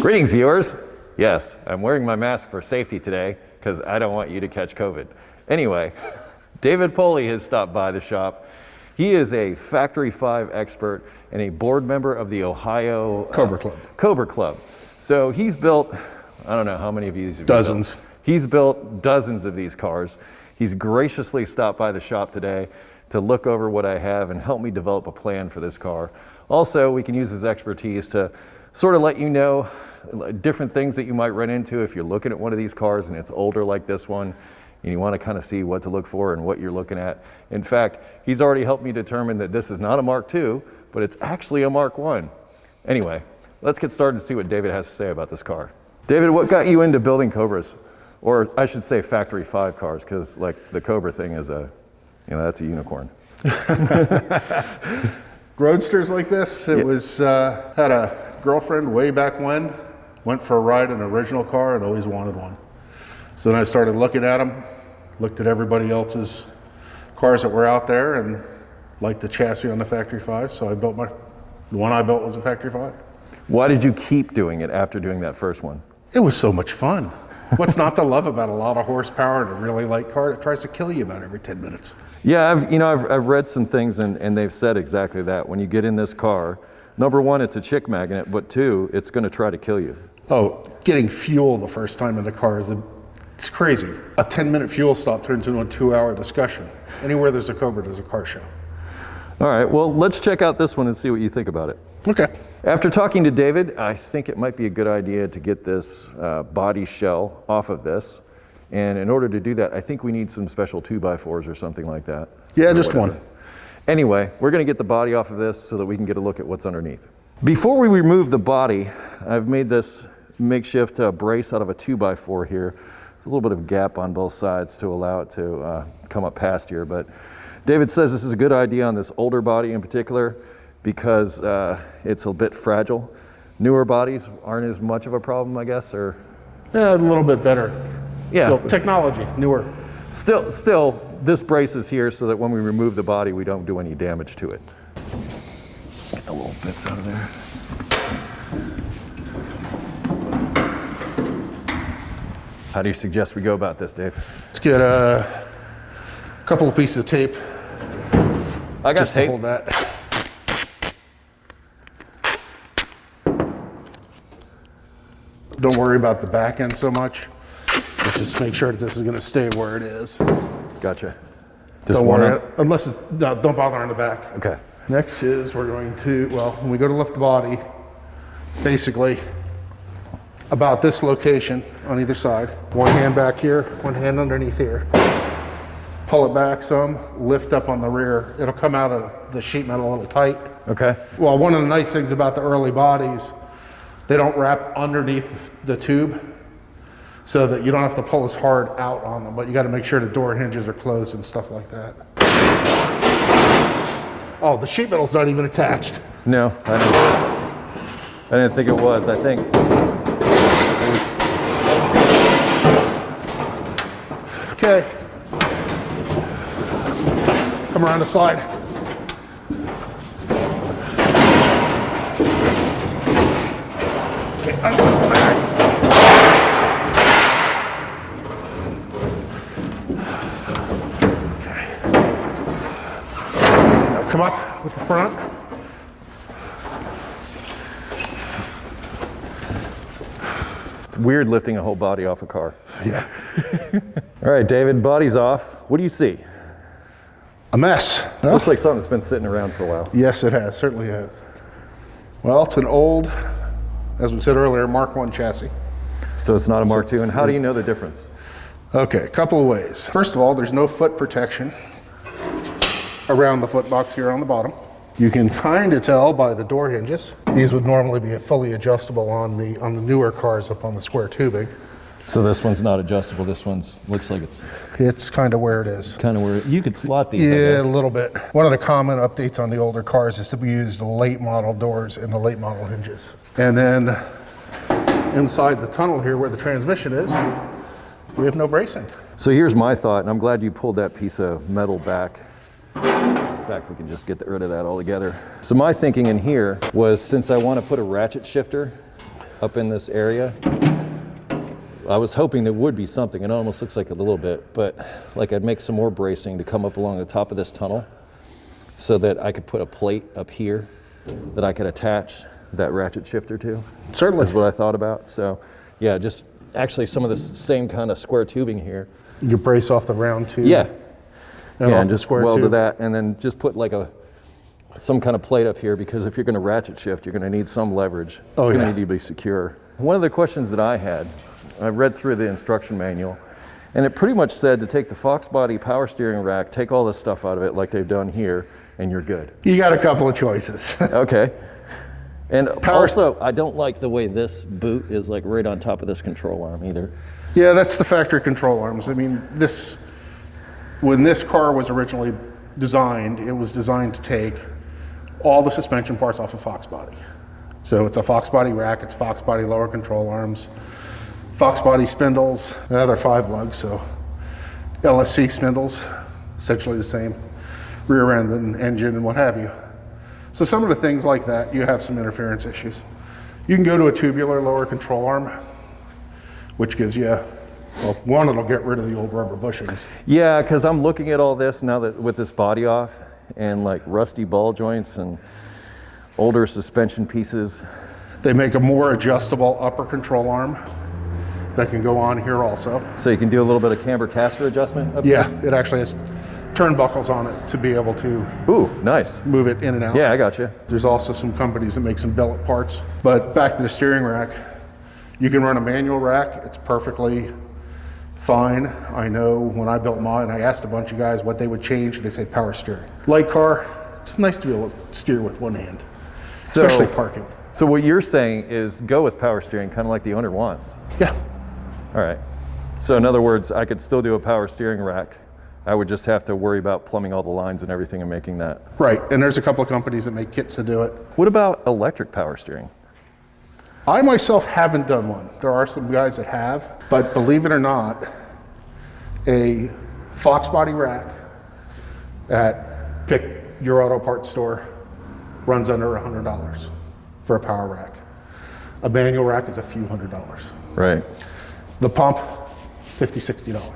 Greetings, viewers. Yes, I'm wearing my mask for safety today because I don't want you to catch COVID. Anyway, David Pohli has stopped by the shop. He is a Factory 5 expert and a board member of the Ohio Cobra Club. So he's built, I don't know how many of these have Dozens. He's built dozens of these cars. He's graciously stopped by the shop today to look over what I have and help me develop a plan for this car. Also, we can use his expertise to sort of let you know different things that you might run into if you're looking at one of these cars and it's older like this one, and you want to kind of see what to look for and what you're looking at. In fact, he's already helped me determine that this is not a Mark II, but it's actually a Mark I. Anyway, let's get started and see what David has to say about this car. David, what got you into building Cobras? Or I should say Factory 5 cars, because like the Cobra thing is that's a unicorn. Roadsters like this, it was, had a girlfriend way back when, went for a ride in an original car and always wanted one. So then I started looking at them, looked at everybody else's cars that were out there and liked the chassis on the Factory 5, so the one I built was a Factory 5. Why did you keep doing it after doing that first one? It was so much fun. What's not to love about a lot of horsepower and a really light car that tries to kill you about every 10 minutes? Yeah, I've read some things and they've said exactly that. When you get in this car, number one, it's a chick magnet, but two, it's going to try to kill you. Oh, getting fuel the first time in the car it's crazy. A 10-minute fuel stop turns into a 2-hour discussion. Anywhere there's a Cobra, there's a car show. All right, well, let's check out this one and see what you think about it. Okay. After talking to David, I think it might be a good idea to get this body shell off of this. And in order to do that, I think we need some special 2x4s or something like that. Yeah, just one. Anyway, we're going to get the body off of this so that we can get a look at what's underneath. Before we remove the body, I've made this makeshift brace out of a 2x4 here. There's a little bit of gap on both sides to allow it to come up past here. But David says this is a good idea on this older body in particular because it's a bit fragile. Newer bodies aren't as much of a problem, I guess, or? Yeah, a little bit better. Yeah. Well, technology, newer. Still, this brace is here so that when we remove the body, we don't do any damage to it. Get the little bits out of there. How do you suggest we go about this, Dave? Let's get a couple of pieces of tape. I got just tape. To hold that. Don't worry about the back end so much. Let's just make sure that this is going to stay where it is. Gotcha. Don't worry, unless it's, no, don't bother on the back. Okay. Next is we're going to, well, when we go to lift the body, basically about this location on either side. One hand back here, one hand underneath here. Pull it back some, lift up on the rear. It'll come out of the sheet metal a little tight. Okay. Well, one of the nice things about the early bodies, they don't wrap underneath the tube so that you don't have to pull as hard out on them, but you got to make sure the door hinges are closed and stuff like that. Oh, the sheet metal's not even attached. No, I didn't think it was. I think. Okay. Come around the side. Okay, I'm going back. Come up with the front. It's weird lifting a whole body off a car. Yeah. All right, David, body's off. What do you see? A mess. Well, Looks like something that's been sitting around for a while. yes, it has. Certainly has. Well, it's an old, as we said earlier, Mark I chassis. So it's not a Mark II, and how do you know the difference? Okay, a couple of ways. First of all, there's no foot protection around the foot box here on the bottom. You can kind of tell by the door hinges. These would normally be fully adjustable on the newer cars up on the square tubing. So this one's not adjustable. This one's looks like It's kind of where it is. kind of where you could slot these. I Yeah, guess. a little bit. One of the common updates on the older cars is to use the late model doors and the late model hinges. And then inside the tunnel here where the transmission is, we have no bracing. So here's my thought, and I'm glad you pulled that piece of metal back. In fact, we can just get rid of that altogether. So my thinking in here was, since I want to put a ratchet shifter up in this area. I was hoping there would be something. It almost looks like a little bit, but like I'd make some more bracing to come up along the top of this tunnel so that I could put a plate up here that I could attach that ratchet shifter to. Certainly. Is what I thought about. So yeah, just actually some of this same kind of square tubing here. You brace off the round tube. Yeah. And, And just weld to that, and then just put like some kind of plate up here, because if you're going to ratchet shift, you're going to need some leverage. It's going to need to be secure. One of the questions that I had, I read through the instruction manual, and it pretty much said to take the Fox body power steering rack, take all this stuff out of it like they've done here, and you're good. You got a couple of choices. Okay. And also, I don't like the way this boot is like right on top of this control arm either. Yeah, that's the factory control arms. I mean, when this car was originally designed, it was designed to take all the suspension parts off of Fox body. So it's a Fox body rack, it's Fox body lower control arms, Fox body spindles, another 5 lugs, so LSC spindles, essentially the same, rear end and engine and what have you. So some of the things like that, you have some interference issues. You can go to a tubular lower control arm, which gives you, well, one, it'll get rid of the old rubber bushings. Yeah, because I'm looking at all this now that with this body off, and like rusty ball joints and older suspension pieces. They make a more adjustable upper control arm that can go on here also. So you can do a little bit of camber caster adjustment up Yeah, it actually has turnbuckles on it to be able to Ooh, nice. move it in and out. Yeah, I got you. There's also some companies that make some billet parts. But back to the steering rack, you can run a manual rack. It's perfectly fine. I know when I built mine, I asked a bunch of guys what they would change, and they say power steering. Light car, it's nice to be able to steer with one hand, especially parking. So what you're saying is go with power steering, kind of like the owner wants. Yeah. All right. So in other words, I could still do a power steering rack. I would just have to worry about plumbing all the lines and everything and making that. Right, and there's a couple of companies that make kits to do it. What about electric power steering? I myself haven't done one. There are some guys that have, but believe it or not, a Fox body rack at pick your auto parts store runs under $100 for a power rack. A manual rack is a few $100s. Right. The pump, $50, $60.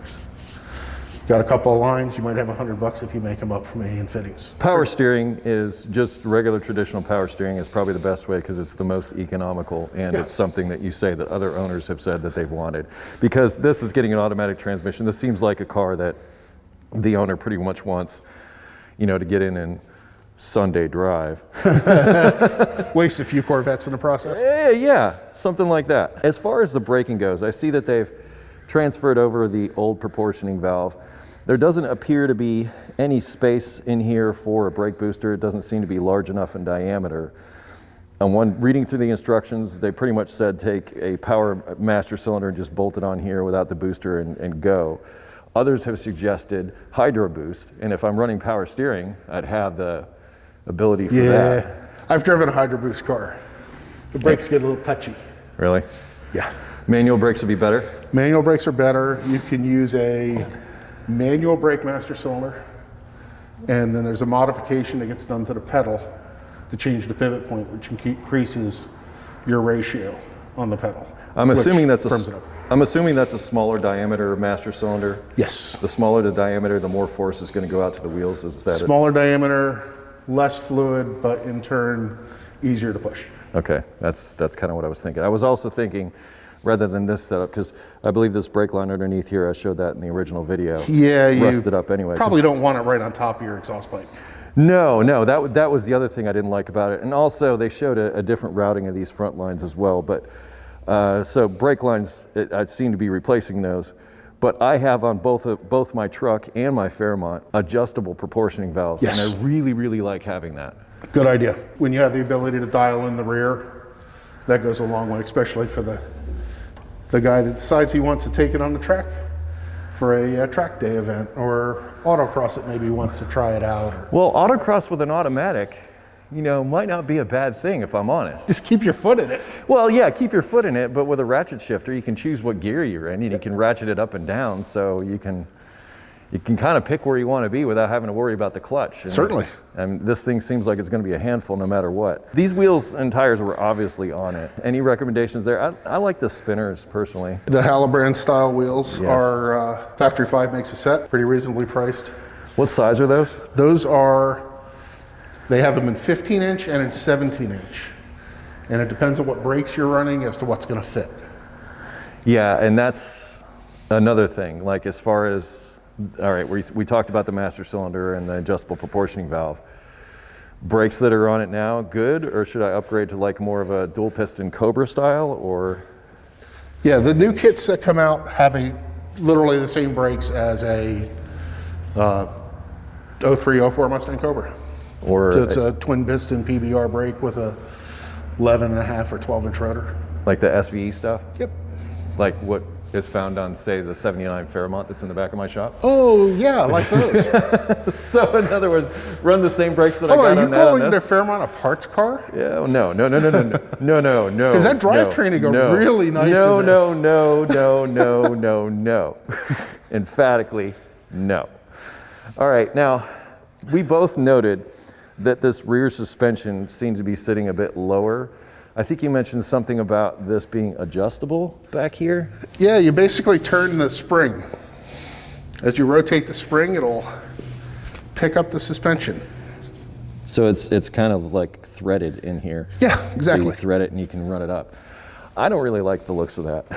Got a couple of lines, you might have $100 if you make them up from A and fittings. Power steering is just regular traditional power steering is probably the best way because it's the most economical, and it's something that you say that other owners have said that they've wanted. Because this is getting an automatic transmission. This seems like a car that the owner pretty much wants, you know, to get in and Sunday drive. Waste a few Corvettes in the process? Yeah, something like that. As far as the braking goes, I see that they've transferred over the old proportioning valve. There doesn't appear to be any space in here for a brake booster. It doesn't seem to be large enough in diameter. And reading through the instructions, they pretty much said take a power master cylinder and just bolt it on here without the booster and go. Others have suggested hydro boost, and if I'm running power steering, I'd have the ability for that. I've driven a hydro boost car. The brakes get a little touchy. Really? Yeah. Manual brakes would be better? Manual brakes are better. You can use a manual brake master cylinder, and then there's a modification that gets done to the pedal to change the pivot point, which increases your ratio on the pedal. I'm assuming that's a smaller diameter master cylinder. Yes. The smaller the diameter, the more force is going to go out to the wheels. Is that smaller diameter, less fluid, but in turn easier to push. Okay, that's kind of what I was thinking. I was also thinking, rather than this setup, because I believe this brake line underneath here, I showed that in the original video. Yeah, you rusted up anyway. Probably don't want it right on top of your exhaust pipe. No, that was the other thing I didn't like about it. And also, they showed a different routing of these front lines as well. But so brake lines, I seem to be replacing those. But I have on both my truck and my Fairmont adjustable proportioning valves, yes. And I really, really like having that. Good idea. When you have the ability to dial in the rear, that goes a long way, especially for the guy that decides he wants to take it on the track for a track day event, or autocross that maybe wants to try it out. Well, autocross with an automatic, you know, might not be a bad thing if I'm honest. Just keep your foot in it. Well, yeah, keep your foot in it, but with a ratchet shifter, you can choose what gear you're in, and you can ratchet it up and down, so you can, you can kind of pick where you want to be without having to worry about the clutch. Certainly. And this thing seems like it's going to be a handful no matter what. These wheels and tires were obviously on it. Any recommendations there? I like the spinners personally. The Halibran style wheels Yes. are Factory 5 makes a set, pretty reasonably priced. What size are those? Those are, they have them in 15-inch and in 17-inch. And it depends on what brakes you're running as to what's going to fit. Yeah, and that's another thing. Like as far as, all right, we talked about the master cylinder and the adjustable proportioning valve. Brakes that are on it now, good, or should I upgrade to like more of a dual piston Cobra style, or? Yeah, the new kits that come out have literally the same brakes as a 03, 04 Mustang Cobra. Or So it's a twin piston PBR brake with a 11.5 or 12-inch rotor. like the SVE stuff? Yep. Like what is found on, say, the 79 Fairmont that's in the back of my shop? Oh, yeah, I like those. So in other words, run the same brakes that I Oh, got are you on that. on calling this? the Fairmont a parts car? Yeah, no. Because that drivetrain would go really nice in this. No. Emphatically, no. All right, now, we both noted that this rear suspension seems to be sitting a bit lower. I think you mentioned something about this being adjustable back here. Yeah, you basically turn the spring. As you rotate the spring, it'll pick up the suspension. So it's kind of like threaded in here. Yeah, So exactly. you thread it and you can run it up. I don't really like the looks of that.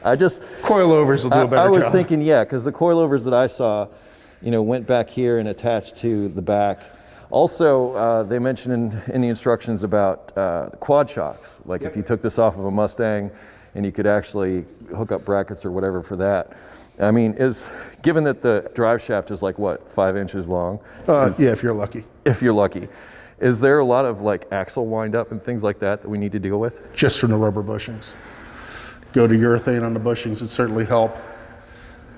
Coilovers will do a better I was job. thinking, yeah, because the coilovers that I saw, went back here and attached to the back. Also, they mentioned in the instructions about quad shocks. Like if you took this off of a Mustang and you could actually hook up brackets or whatever for that. I mean, given that the drive shaft is like, what, 5 inches long? Yeah, if you're lucky. If you're lucky. Is there a lot of like axle wind-up and things like that we need to deal with? Just from the rubber bushings. Go to urethane on the bushings, it certainly help.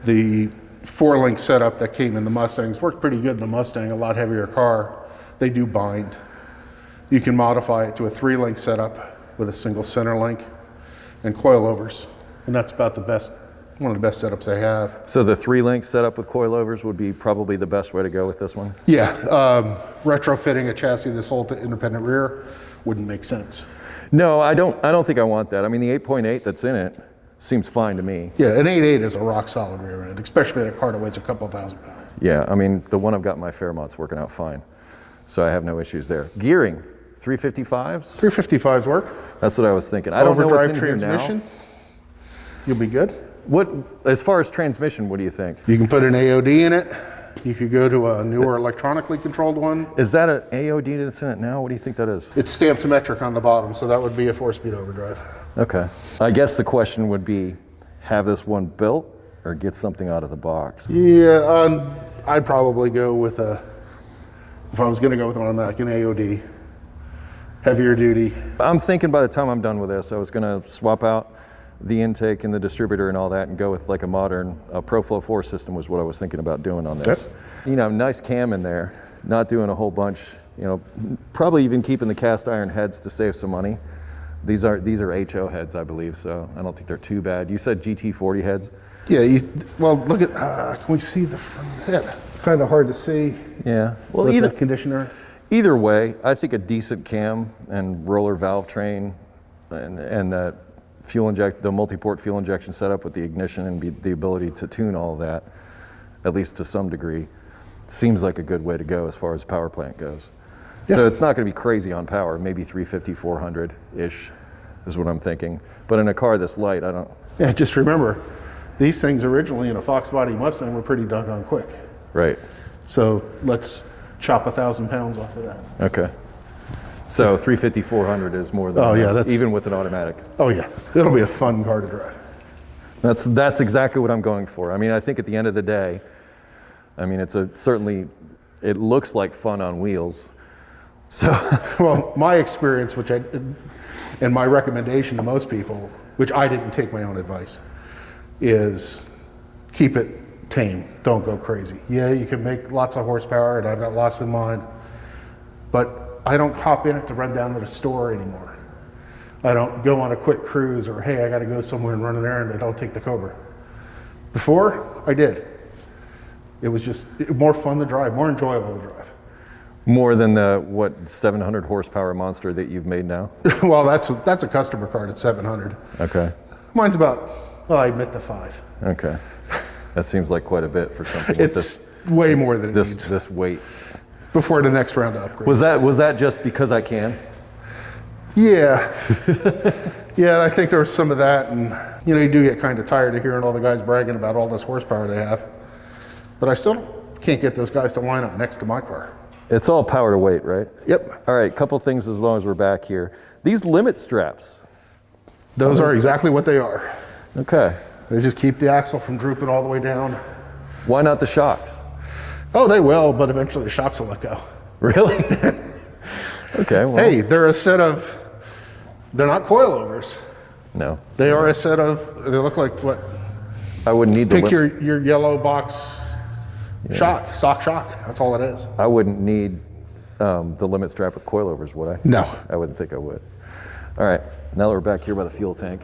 The 4-link setup that came in the Mustangs worked pretty good in the Mustang, a lot heavier car. They do bind. You can modify it to a 3-link setup with a single center link and coilovers. And that's about one of the best setups they have. So the 3-link setup with coilovers would be probably the best way to go with this one? Yeah, retrofitting a chassis this old to independent rear wouldn't make sense. No, I don't think I want that. I mean, the 8.8 that's in it seems fine to me. Yeah, an 8.8 is a rock solid rear end, especially in a car that weighs a couple thousand pounds. Yeah, I mean, the one I've got in my Fairmont's working out fine. So I have no issues there. Gearing, 355s? 355s work. That's what I was thinking. I don't know what's in Overdrive here transmission, now. you'll be good. As far as transmission, what do you think? You can put an AOD in it. You could go to a newer electronically controlled one. Is that an AOD that's in it now? What do you think that is? It's stamped metric on the bottom, so that would be a 4-speed overdrive. Okay. I guess the question would be, have this one built or get something out of the box? Yeah, I'd probably go with if I was going to go with an automatic, an AOD, heavier duty. I'm thinking by the time I'm done with this, I was going to swap out the intake and the distributor and all that and go with like a modern ProFlow 4 system was what I was thinking about doing on this. Yep. Nice cam in there, not doing a whole bunch, probably even keeping the cast iron heads to save some money. These are HO heads, I believe, so I don't think they're too bad. You said GT40 heads? Yeah, look at, can we see the front head? It's kind of hard to see. Yeah. Well, with the conditioner. Either way, I think a decent cam and roller valve train and the the multi-port fuel injection setup with the ignition and the ability to tune all of that, at least to some degree, seems like a good way to go as far as power plant goes. Yeah. So it's not going to be crazy on power, maybe 350, 400-ish is what I'm thinking. But in a car this light, I don't... Yeah, just remember, these things originally in a Fox body Mustang were pretty doggone quick. Right. So let's chop 1,000 pounds off of that. Okay. So 350, 400 is more than enough, even with an automatic. Oh yeah, it'll be a fun car to drive. That's exactly what I'm going for. I mean, I think at the end of the day, I mean, it looks like fun on wheels. So, well, my experience, and my recommendation to most people, which I didn't take my own advice, is keep it tame. Don't go crazy. Yeah, you can make lots of horsepower, and I've got lots in mind, but I don't hop in it to run down to the store anymore. I don't go on a quick cruise or, hey, I got to go somewhere and run an errand. I don't take the Cobra. Before, I did. It was just more fun to drive, more enjoyable to drive. More than the, what, 700 horsepower monster that you've made now? Well, that's a customer car at 700. Okay. Mine's about, well, I admit to 5. Okay. That seems like quite a bit for something with It's way more than it this needs. this weight. Before the next round of upgrades. Was that just because I can? Yeah. Yeah, I think there was some of that, and you do get kind of tired of hearing all the guys bragging about all this horsepower they have. But I still can't get those guys to line up next to my car. It's all power to weight, right? Yep. All right, couple things as long as we're back here. These limit straps. Those are exactly what they are. Okay. They just keep the axle from drooping all the way down. Why not the shocks? Oh, they will, but eventually the shocks will let go. Really? Okay, well. Hey, they're not coilovers. No. They are a set of, they look like what? I wouldn't need the Pick your yellow box sock shock. That's all it is. I wouldn't need the limit strap with coilovers, would I? No. I wouldn't think I would. All right, now that we're back here by the fuel tank.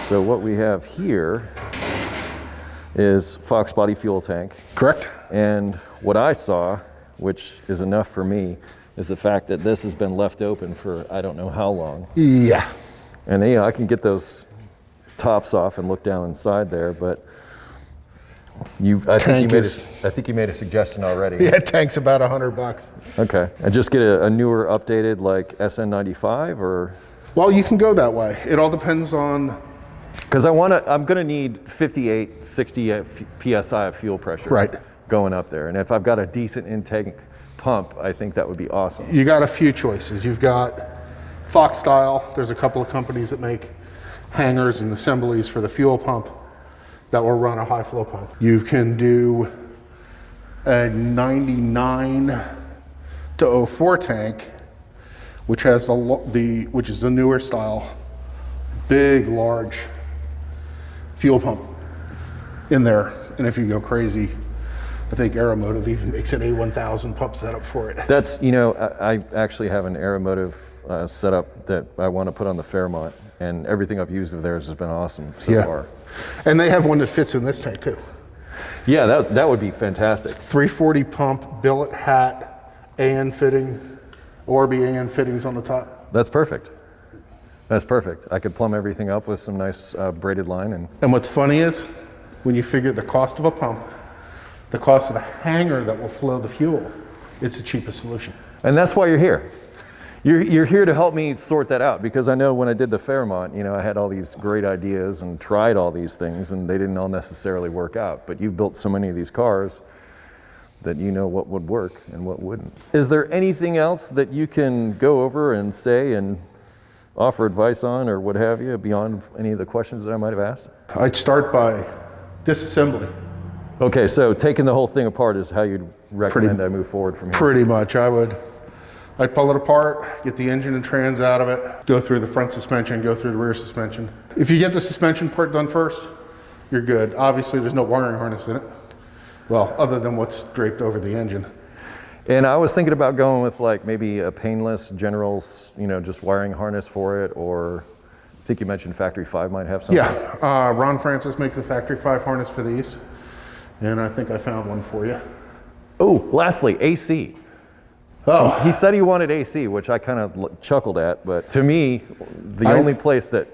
So what we have here is Fox body fuel tank. Correct. And what I saw, which is enough for me, is the fact that this has been left open for I don't know how long. Yeah. And I can get those tops off and look down inside there, but I think you made a suggestion already. Yeah, tank's about $100. Okay. And just get a newer, updated like SN95 or? Well, you can go that way. It all depends on. Because I'm going to need 58, 60 PSI of fuel pressure. Right. Going up there. And if I've got a decent intake pump, I think that would be awesome. You got a few choices. You've got Fox style. There's a couple of companies that make hangers and assemblies for the fuel pump that will run a high flow pump. You can do a 99 to 04 tank, which has which is the newer style, big, large fuel pump in there. And if you go crazy, I think Aeromotive even makes an A1000 pump setup for it. That's, I actually have an Aeromotive setup that I want to put on the Fairmont, and everything I've used of theirs has been awesome so far. And they have one that fits in this tank too. Yeah, that would be fantastic. 340 pump, billet hat, AN fitting, Orbi AN fittings on the top. That's perfect. That's perfect. I could plumb everything up with some nice braided line. And what's funny is, when you figure the cost of a pump, the cost of a hanger that will flow the fuel, it's the cheapest solution. And that's why you're here. You're here to help me sort that out, because I know when I did the Fairmont, I had all these great ideas and tried all these things, and they didn't all necessarily work out. But you've built so many of these cars that you know what would work and what wouldn't. Is there anything else that you can go over and say and offer advice on or what have you beyond any of the questions that I might have asked? I'd start by disassembly. Okay, so taking the whole thing apart is how you'd recommend I move forward from here? Pretty much. I'd pull it apart, get the engine and trans out of it, go through the front suspension, go through the rear suspension. If you get the suspension part done first, you're good. Obviously, there's no wiring harness in it. Well, other than what's draped over the engine. And I was thinking about going with like maybe a painless general, just wiring harness for it, or I think you mentioned Factory 5 might have something. Yeah, Ron Francis makes a Factory 5 harness for these, and I think I found one for you. Oh, lastly, AC. Oh, He said he wanted AC, which I kind of chuckled at, but to me, the only place that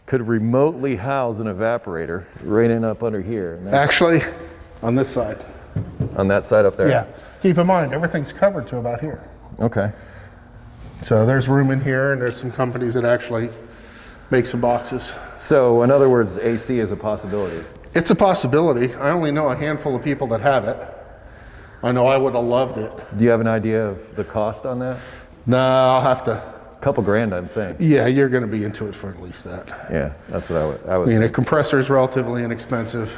could remotely house an evaporator right in up under here. And actually, on this side. on that side up there? Yeah. Keep in mind, everything's covered to about here. Okay. So there's room in here, and there's some companies that actually make some boxes. So in other words, AC is a possibility. It's a possibility. I only know a handful of people that have it. I know I would have loved it. Do you have an idea of the cost on that? No, I'll have to. A couple grand, I'd think. Yeah, you're going to be into it for at least that. Yeah, that's what I would I mean, a compressor is relatively inexpensive.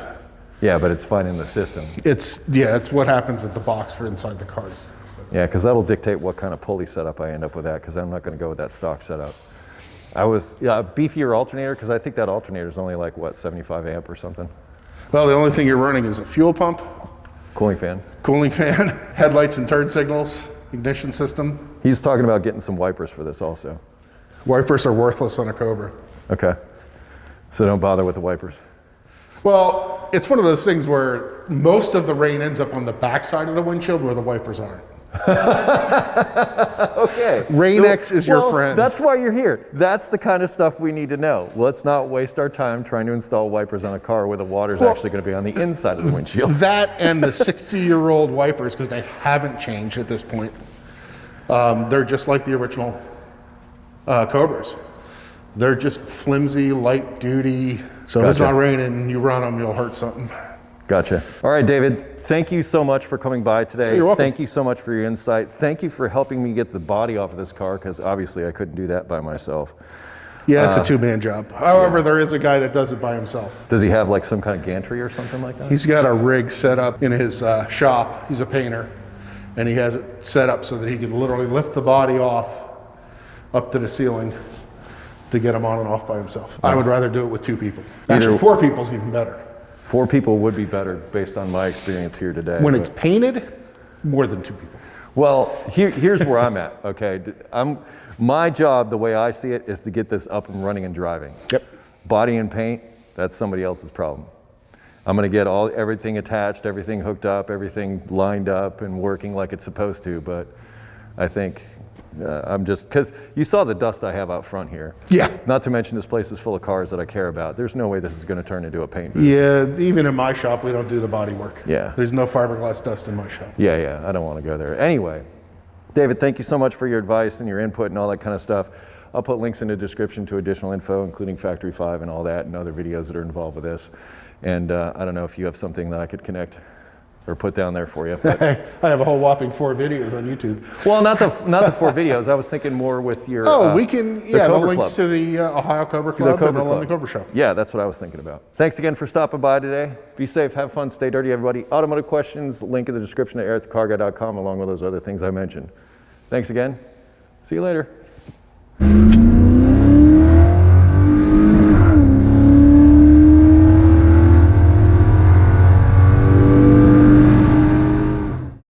Yeah, but it's fine in the system. It's what happens at the box for inside the cars. Yeah, because that'll dictate what kind of pulley setup I end up with that, because I'm not going to go with that stock setup. I was a beefier alternator, because I think that alternator is only like, 75 amp or something? Well, the only thing you're running is a fuel pump, Cooling fan. headlights and turn signals, ignition system. He's talking about getting some wipers for this also. Wipers are worthless on a Cobra. Okay. So don't bother with the wipers. Well, it's one of those things where most of the rain ends up on the backside of the windshield where the wipers aren't. Okay. Rain-X is your Well, friend. That's why you're here. That's the kind of stuff we need to know. Let's not waste our time trying to install wipers on a car where the water's actually going to be on the inside of the windshield. That and the 60-year-old wipers, because they haven't changed at this point. They're just like the original Cobras. They're just flimsy, light duty. So if it's not raining and you run them, you'll hurt something. Gotcha. All right, David, thank you so much for coming by today. You're welcome. Thank you so much for your insight. Thank you for helping me get the body off of this car, because obviously I couldn't do that by myself. Yeah, it's a two-man job. However, there is a guy that does it by himself. Does he have like some kind of gantry or something like that? He's got a rig set up in his shop. He's a painter, and he has it set up so that he can literally lift the body off up to the ceiling to get him on and off by himself. I would rather do it with two people. Actually, 4 people is even better. 4 people would be better based on my experience here today. When it's painted, more than 2 people. Well, here's where I'm at, okay? My job, the way I see it, is to get this up and running and driving. Yep. Body and paint, that's somebody else's problem. I'm gonna get everything attached, everything hooked up, everything lined up and working like it's supposed to, but I think I'm just, because you saw the dust I have out front here. Yeah. Not to mention this place is full of cars that I care about. There's no way this is gonna turn into a paint booth. Yeah, even in my shop, we don't do the body work. Yeah. There's no fiberglass dust in my shop. Yeah, I don't want to go there. Anyway, David, thank you so much for your advice and your input and all that kind of stuff. I'll put links in the description to additional info, including Factory 5 and all that, and other videos that are involved with this. And I don't know if you have something that I could connect or put down there for you. But, I have a whole whopping 4 videos on YouTube. well, not the 4 videos. I was thinking more with your We can, the the Cobra links Club. to the Ohio Cobra Club Cobra and the Club. London Cobra Shop. Yeah, that's what I was thinking about. Thanks again for stopping by today. Be safe, have fun, stay dirty, everybody. Automotive questions, link in the description at EricTheCarGuy.com, along with those other things I mentioned. Thanks again. See you later.